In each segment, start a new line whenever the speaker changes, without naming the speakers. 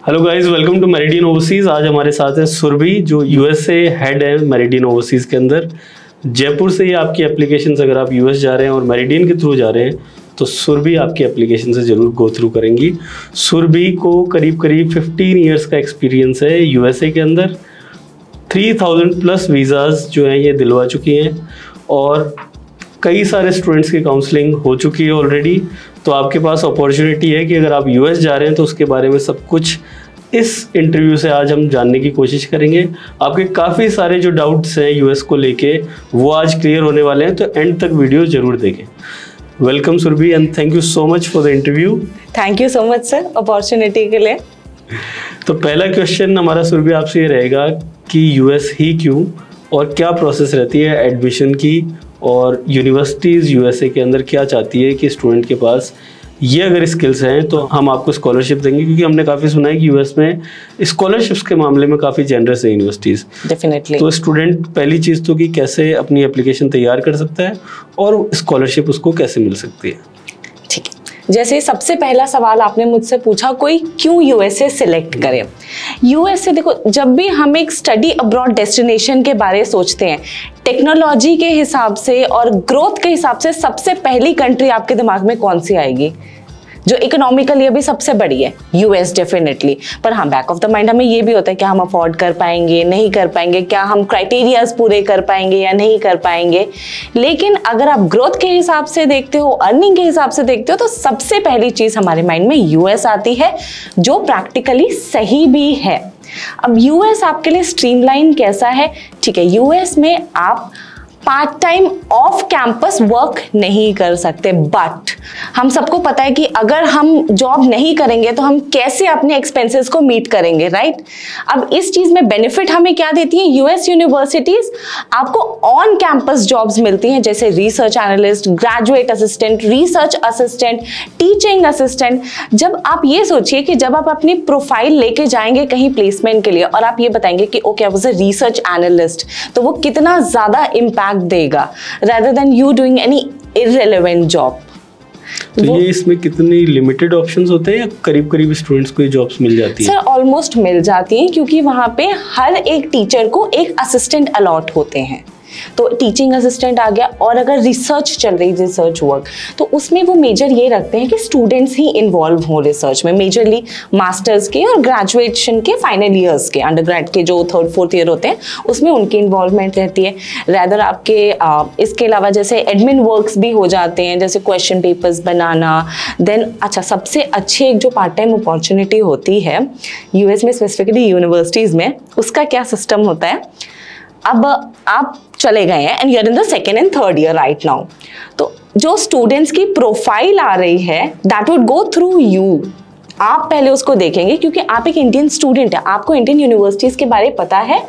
Hello guys, welcome to Meridian Overseas. आज हमारे साथ है सुरभि, जो यूएसए हेड है मेरिडियन ओवरसीज के अंदर। जयपुर से ही आपकी एप्लीकेशन, अगर आप यूएस जा रहे हैं और मेरिडियन के थ्रू जा रहे हैं तो सुरभि आपकी एप्लीकेशन से जरूर गो थ्रू करेंगी। सुरभि को करीब 15 ईयर्स का एक्सपीरियंस है यूएसए के अंदर। 3000 प्लस वीज़ाज जो हैं ये दिलवा चुकी हैं और कई सारे स्टूडेंट्स की काउंसलिंग हो चुकी है ऑलरेडी। तो आपके पास अपॉर्चुनिटी है कि अगर आप यूएस जा रहे हैं तो उसके बारे में सब कुछ इस इंटरव्यू से आज हम जानने की कोशिश करेंगे। आपके काफ़ी सारे जो डाउट्स हैं यूएस को लेके वो आज क्लियर होने वाले हैं, तो एंड तक वीडियो जरूर देखें। Welcome Surabhi and thank you so much for the interview.
Thank you so much sir opportunity के लिए।
तो पहला क्वेश्चन हमारा सुरभि आपसे ये रहेगा कि यूएस ही क्यों, और क्या प्रोसेस रहती है एडमिशन की, और यूनिवर्सिटीज़ यूएसए के अंदर क्या चाहती है कि स्टूडेंट के पास ये अगर स्किल्स हैं तो हम आपको स्कॉलरशिप देंगे, क्योंकि हमने काफ़ी सुना है कि यूएस में स्कॉलरशिप्स के मामले में काफ़ी जेनरस है यूनिवर्सिटीज़।
डेफिनेटली।
तो स्टूडेंट पहली चीज़ तो कि कैसे अपनी एप्लीकेशन तैयार कर सकता है और स्कॉलरशिप उसको कैसे मिल सकती है।
ठीक है, जैसे सबसे पहला सवाल आपने मुझसे पूछा कोई क्यों यूएसए सिलेक्ट करे। यूएसए देखो, जब भी हम एक स्टडी अब्रॉड डेस्टिनेशन के बारे में सोचते हैं, टेक्नोलॉजी के हिसाब से और ग्रोथ के हिसाब से सबसे पहली कंट्री आपके दिमाग में कौन सी आएगी जो इकोनॉमिकली अभी सबसे बड़ी है? US definitely. पर हाँ, बैक ऑफ द माइंड हमें ये भी होता है कि हम अफोर्ड कर पाएंगे नहीं कर पाएंगे, क्या हम क्राइटेरियाज पूरे कर पाएंगे या नहीं कर पाएंगे। लेकिन अगर आप ग्रोथ के हिसाब से देखते हो, अर्निंग के हिसाब से देखते हो, तो सबसे पहली चीज हमारे माइंड में यूएस आती है, जो प्रैक्टिकली सही भी है। अब यूएस आपके लिए स्ट्रीमलाइन कैसा है? ठीक है, यूएस में आप part time off campus work नहीं कर सकते, बट हम सबको पता है कि अगर हम जॉब नहीं करेंगे तो हम कैसे अपने एक्सपेंसेस को मीट करेंगे, राइट? अब इस चीज में बेनिफिट हमें क्या देती है यूएस यूनिवर्सिटीज? आपको ऑन कैंपस जॉब्स मिलती हैं, जैसे research analyst, graduate assistant, research assistant, teaching assistant. जब आप ये सोचिए कि जब आप अपनी प्रोफाइल लेके जाएंगे कहीं प्लेसमेंट के लिए और आप ये बताएंगे कि okay I was a research analyst, तो वो कितना ज्यादा इम्पैक्ट देगा rather than you doing any irrelevant job।
तो ये इसमें कितने लिमिटेड ऑप्शंस होते हैं या करीब करीब स्टूडेंट्स को ये जॉब्स मिल जाती है?
सर ऑलमोस्ट मिल जाती हैं, क्योंकि वहां पे हर एक टीचर को एक असिस्टेंट अलॉट होते हैं। तो टीचिंग असिस्टेंट आ गया, और अगर रिसर्च चल रही, रिसर्च वर्क, तो उसमें वो मेजर ये रखते हैं कि स्टूडेंट्स ही इन्वॉल्व हो रिसर्च में, मेजरली मास्टर्स के और ग्रेजुएशन के फाइनल ईयर्स के, अंडरग्रेड के जो 3rd 4th ईयर होते हैं उसमें उनकी इन्वॉल्वमेंट रहती है। रैदर आपके इसके अलावा जैसे एडमिन वर्क्स भी हो जाते हैं, जैसे क्वेश्चन पेपर्स बनाना। देन अच्छा, सबसे अच्छी एक जो पार्ट टाइम अपॉर्चुनिटी होती है यूएस में, स्पेसिफिकली यूनिवर्सिटीज़ में, उसका क्या सिस्टम होता है? अब आप चले गए हैं and you are in the 2nd and 3rd year right now, तो जो स्टूडेंट्स की प्रोफाइल आ रही है that would go through you. आप पहले उसको देखेंगे, क्योंकि आप एक इंडियन स्टूडेंट है, आपको इंडियन यूनिवर्सिटीज़ के बारे में पता है,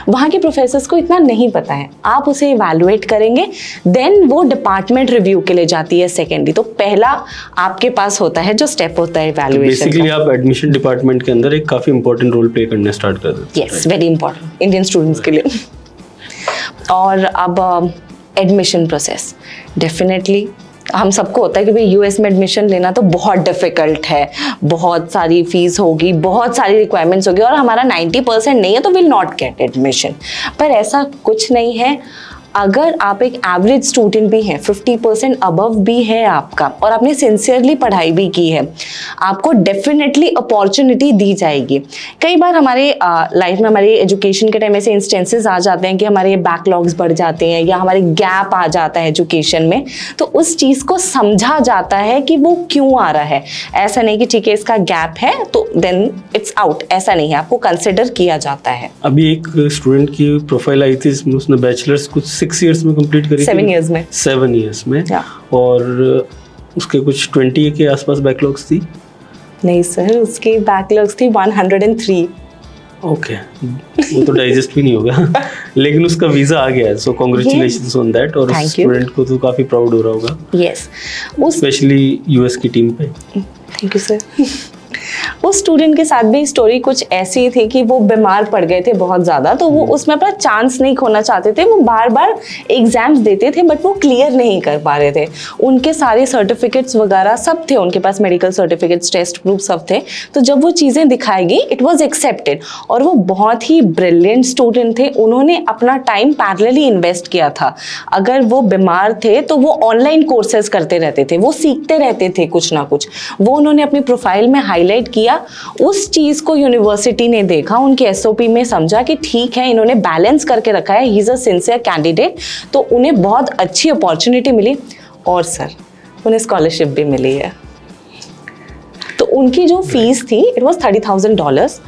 वहाँ के प्रोफेसर्स को इतना नहीं पता है। आप उसे इवैल्यूएट करेंगे, देन वो डिपार्टमेंट रिव्यू के लिए जाती है सेकेंडली। तो पहला आपके पास होता है जो स्टेप होता है इवैल्यूएशन।
बेसिकली आप एडमिशन डिपार्टमेंट के अंदर एक काफ़ी इंपॉर्टेंट रोल प्ले करना स्टार्ट कर देते हैं।
Yes, very important Indian students के लिए। और अब एडमिशन प्रोसेस, डेफिनेटली हम सबको होता है कि भाई यूएस में एडमिशन लेना तो बहुत डिफिकल्ट है, बहुत सारी फीस होगी, बहुत सारी रिक्वायरमेंट्स होगी, और हमारा 90% नहीं है तो विल नॉट गेट एडमिशन। पर ऐसा कुछ नहीं है। अगर आप एक एवरेज स्टूडेंट भी हैं, 50% अबव भी है आपका, और आपने सिंसियरली पढ़ाई भी की है, आपको डेफिनेटली अपॉर्चुनिटी दी जाएगी। कई बार हमारे लाइफ में, हमारे एजुकेशन के टाइम ऐसे इंस्टेंसेस आ जाते हैं कि हमारे बैकलॉग्स बढ़ जाते हैं या हमारे गैप आ जाता है एजुकेशन में, तो उस चीज़ को समझा जाता है कि वो क्यों आ रहा है। ऐसा नहीं कि ठीक है इसका गैप है तो देन इट्स आउट, ऐसा नहीं है, आपको कंसिडर किया जाता है।
अभी एक स्टूडेंट की प्रोफाइल आई थी, इसमें उसने बैचलर्स कुछ 6 ईयर्स में कंप्लीट करी,
7 ईयर्स में,
7 ईयर्स में, और उसके कुछ 20 के आसपास बैकलॉग्स थी।
नहीं सर, उसकी बैकलॉग्स थी 103।
ओके, वो तो डाइजेस्ट भी नहीं होगा। लेकिन उसका वीजा आ गया है, सो कांग्रेचुलेशंस ऑन दैट। और उस स्टूडेंट को तो काफी प्राउड हो रहा होगा।
यस,
स्पेशली यूएस की टीम पे।
Thank you sir. वो स्टूडेंट के साथ भी स्टोरी कुछ ऐसी थी कि वो बीमार पड़ गए थे बहुत ज़्यादा, तो वो उसमें अपना चांस नहीं खोना चाहते थे। वो बार बार एग्जाम्स देते थे बट वो क्लियर नहीं कर पा रहे थे। उनके सारे सर्टिफिकेट्स वगैरह सब थे उनके पास, मेडिकल सर्टिफिकेट्स, टेस्ट प्रूफ सब थे। तो जब वो चीज़ें दिखाई गई इट वॉज एक्सेप्टेड। और वो बहुत ही ब्रिलियंट स्टूडेंट थे, उन्होंने अपना टाइम पैरेलली इन्वेस्ट किया था। अगर वो बीमार थे तो वो ऑनलाइन कोर्सेज करते रहते थे, वो सीखते रहते थे कुछ ना कुछ। वो उन्होंने अपनी प्रोफाइल में हाईलाइट किया। उस चीज़ को यूनिवर्सिटी ने देखा, उनके एसओपी में समझा कि ठीक है इन्होंने बैलेंस करके रखा है, he is a sincere candidate, तो उन्हें बहुत अच्छी अपॉर्चुनिटी मिली। और सर उन्हें स्कॉलरशिप भी मिली है। तो उनकी जो फीस थी it was $30,000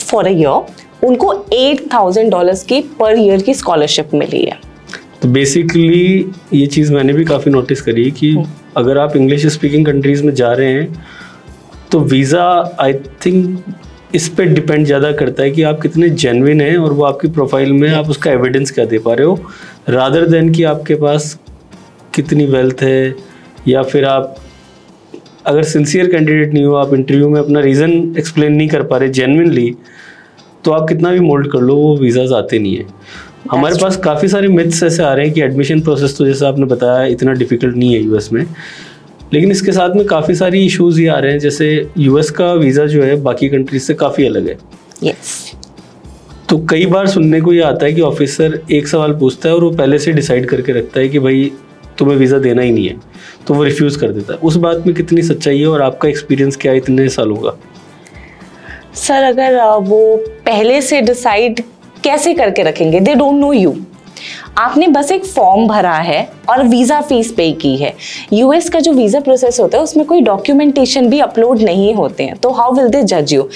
for a year, उनको $8,000 की पर ईयर की स्कॉलरशिप मिली है।
तो बेसिकली ये चीज़ मैंने भी काफ़ी नोटिस करी कि अगर आप इंग्लिश स्पीकिंग कंट्रीज़ में जा रहे हैं तो वीज़ा आई थिंक इस पे डिपेंड ज़्यादा करता है कि आप कितने जेन्युइन हैं और वो आपकी प्रोफाइल में आप उसका एविडेंस क्या दे पा रहे हो, रादर देन कि आपके पास कितनी वेल्थ है, या फिर आप अगर सिंसियर कैंडिडेट नहीं हो, आप इंटरव्यू में अपना रीज़न एक्सप्लेन नहीं कर पा रहे जेन्युइनली, तो आप कितना भी मोल्ड कर लो वो वीज़ाज आते नहीं है। हमारे पास काफ़ी सारे मिथ्स ऐसे आ रहे हैं कि एडमिशन प्रोसेस तो जैसे आपने बताया इतना डिफ़िकल्ट नहीं है यूएस में, लेकिन इसके साथ में काफ़ी सारी इश्यूज ये आ रहे हैं। जैसे यूएस का वीज़ा जो है बाकी कंट्रीज से काफ़ी अलग है।
yes.
तो कई बार सुनने को ये आता है कि ऑफिसर एक सवाल पूछता है और वो पहले से डिसाइड करके रखता है कि भाई तुम्हें वीज़ा देना ही नहीं है, तो वो रिफ्यूज़ कर देता है। उस बात में कितनी सच्चाई है और आपका एक्सपीरियंस क्या है इतने सालों का?
सर अगर वो पहले से डिसाइड कैसे करके रखेंगे, दे डोंट नो यू। आपने बस एक फॉर्म भरा है और वीज़ा फीस पे की है। यूएस का जो वीज़ा प्रोसेस होता है उसमें कोई डॉक्यूमेंटेशन भी अपलोड नहीं होते हैं, तो हाउ विल दे जज यू।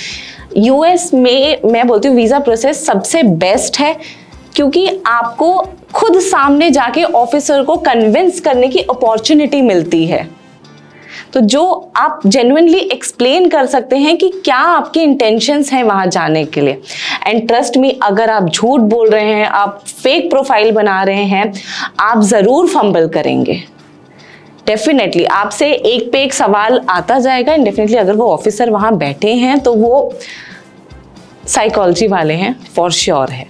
यूएस में मैं बोलती हूँ वीज़ा प्रोसेस सबसे बेस्ट है, क्योंकि आपको खुद सामने जाके ऑफिसर को कन्विंस करने की अपॉर्चुनिटी मिलती है। तो जो आप जेन्युइनली एक्सप्लेन कर सकते हैं कि क्या आपके इंटेंशंस हैं वहां जाने के लिए। एंड ट्रस्ट मी, अगर आप झूठ बोल रहे हैं, आप फेक प्रोफाइल बना रहे हैं, आप ज़रूर फंबल करेंगे। डेफिनेटली आपसे एक पे एक सवाल आता जाएगा। एंड डेफिनेटली अगर वो ऑफिसर वहां बैठे हैं तो वो साइकोलॉजी वाले हैं, फॉर श्योर है।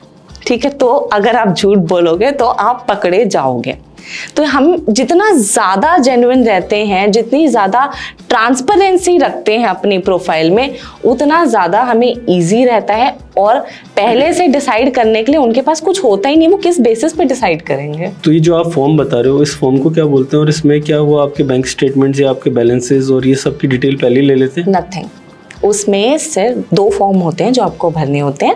ठीक है, तो अगर आप झूठ बोलोगे तो आप पकड़े जाओगे। तो हम जितना ज़्यादा जेन्युइन रहते हैं, जितनी ज़्यादा ट्रांसपेरेंसी रखते हैं अपनी प्रोफाइल में, उतना ज़्यादा हमें इजी रहता है। और पहले से डिसाइड करने के लिए उनके पास कुछ होता ही नहीं, वो किस बेसिस पे डिसाइड करेंगे।
तो ये जो आप फॉर्म बता रहे हो, इस फॉर्म को क्या बोलते हैं और इसमें क्या वो आपके बैंक स्टेटमेंट्स या आपके बैलेंसेस और ये सब की डिटेल पहले ले लेते हैं?
नथिंग। उसमें सिर्फ 2 फॉर्म होते हैं जो आपको भरने होते हैं।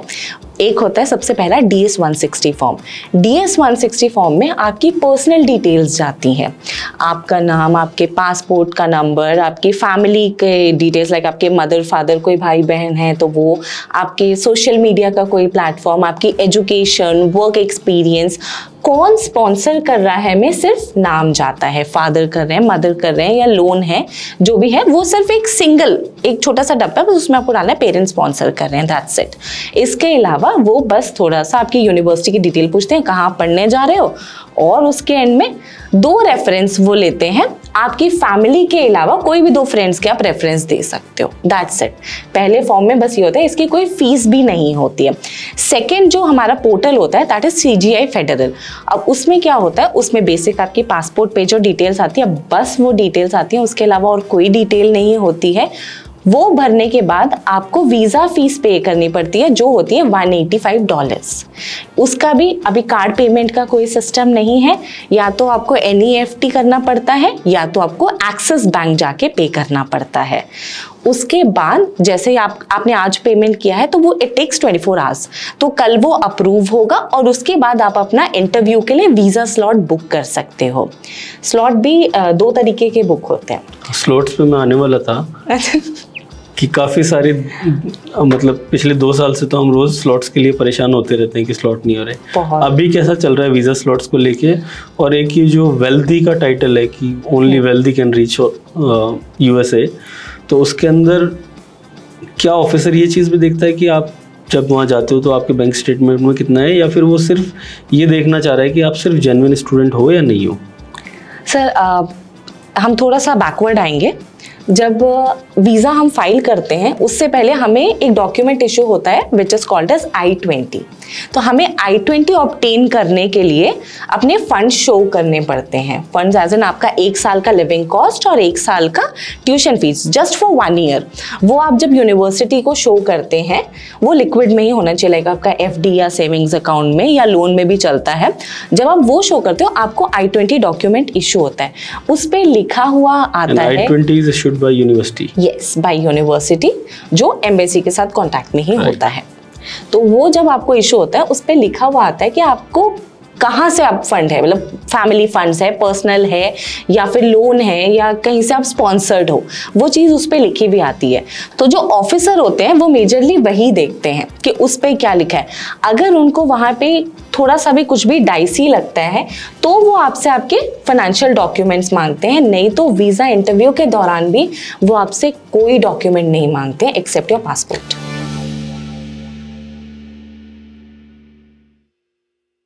एक होता है सबसे पहला DS 160 फॉर्म। DS 160 फॉर्म में आपकी पर्सनल डिटेल्स जाती हैं, आपका नाम, आपके पासपोर्ट का नंबर, आपकी फैमिली के डिटेल्स, लाइक आपके मदर फादर कोई भाई बहन है तो वो, आपके सोशल मीडिया का कोई प्लेटफॉर्म, आपकी एजुकेशन, वर्क एक्सपीरियंस, कौन स्पॉन्सर कर रहा है में सिर्फ नाम जाता है, फादर कर रहे हैं, मदर कर रहे हैं या लोन है, जो भी है वो सिर्फ एक छोटा सा डब्बा है, बस उसमें आपको डालना है पेरेंट्स स्पॉन्सर कर रहे हैं, दैट्स इट। इसके अलावा वो बस थोड़ा सा आपकी यूनिवर्सिटी की डिटेल पूछते हैं, कहाँ पढ़ने जा रहे हो, और उसके एंड में 2 रेफरेंस वो लेते हैं। आपकी फैमिली के अलावा कोई भी 2 फ्रेंड्स के आप रेफरेंस दे सकते हो, दैट्स इट। पहले फॉर्म में बस ये होता है, इसकी कोई फीस भी नहीं होती है। सेकेंड जो हमारा पोर्टल होता है दैट इज CGI फेडरल। अब उसमें क्या होता है, उसमें बेसिक आपकी पासपोर्ट पे जो डिटेल्स आती है, बस वो डिटेल्स आती हैं, उसके अलावा और कोई डिटेल नहीं होती है। वो भरने के बाद आपको वीज़ा फीस पे करनी पड़ती है, जो होती है $185। उसका भी अभी कार्ड पेमेंट का कोई सिस्टम नहीं है, या तो आपको NEFT करना पड़ता है या तो आपको एक्सिस बैंक जाके पे करना पड़ता है। उसके बाद जैसे आपने आज पेमेंट किया है तो वो इट टेक्स 24 आवर्स, तो कल वो अप्रूव होगा और उसके बाद आप अपना इंटरव्यू के लिए वीज़ा स्लॉट बुक कर सकते हो। स्लॉट भी 2 तरीके के बुक होते हैं।
स्लॉट्स पे मैं आने वाला था कि काफ़ी सारे मतलब पिछले 2 साल से तो हम रोज़ स्लॉट्स के लिए परेशान होते रहते हैं कि स्लॉट नहीं हो रहे। अभी कैसा चल रहा है वीज़ा स्लॉट्स को लेके? और एक ये जो वेल्दी का टाइटल है कि only wealthy can reach USA, तो उसके अंदर क्या ऑफिसर ये चीज़ भी देखता है कि आप जब वहाँ जाते हो तो आपके बैंक स्टेटमेंट में कितना है, या फिर वो सिर्फ ये देखना चाह रहा है कि आप सिर्फ जेन्युइन स्टूडेंट हो या नहीं हो?
सर हम थोड़ा सा बैकवर्ड आएंगे। जब वीज़ा हम फाइल करते हैं उससे पहले हमें एक डॉक्यूमेंट इशू होता है which is called as I-20। तो हमें I-20 ऑब्टेन करने के लिए अपने फंड शो करने पड़ते हैं। फंड्स एज एन आपका 1 साल का लिविंग कॉस्ट और 1 साल का tuition fees just for 1 year. वो आप जब यूनिवर्सिटी को शो करते हैं वो लिक्विड में ही होना चाहिए, आपका FD या सेविंग्स अकाउंट में या लोन में भी चलता है। जब आप वो शो करते हो आपको I-20 डॉक्यूमेंट इशू होता है, उस पर लिखा हुआ आता है
I-20 is issued by university।
Yes, by university, जो एम्बेसी के साथ कॉन्टैक्ट में ही होता है। तो वो जब आपको इशू होता है उस पर लिखा हुआ आता है कि आपको कहाँ से आप फंड है, मतलब फैमिली फंड्स है, पर्सनल है या फिर लोन है या कहीं से आप स्पॉन्सर्ड हो, वो चीज़ उस पर लिखी भी आती है। तो जो ऑफिसर होते हैं वो मेजरली वही देखते हैं कि उस पर क्या लिखा है। अगर उनको वहाँ पे थोड़ा सा भी कुछ भी डाइसी लगता है तो वो आपसे आपके फाइनेंशियल डॉक्यूमेंट्स मांगते हैं, नहीं तो वीज़ा इंटरव्यू के दौरान भी वो आपसे कोई डॉक्यूमेंट नहीं मांगते हैं एक्सेप्ट योर पासपोर्ट।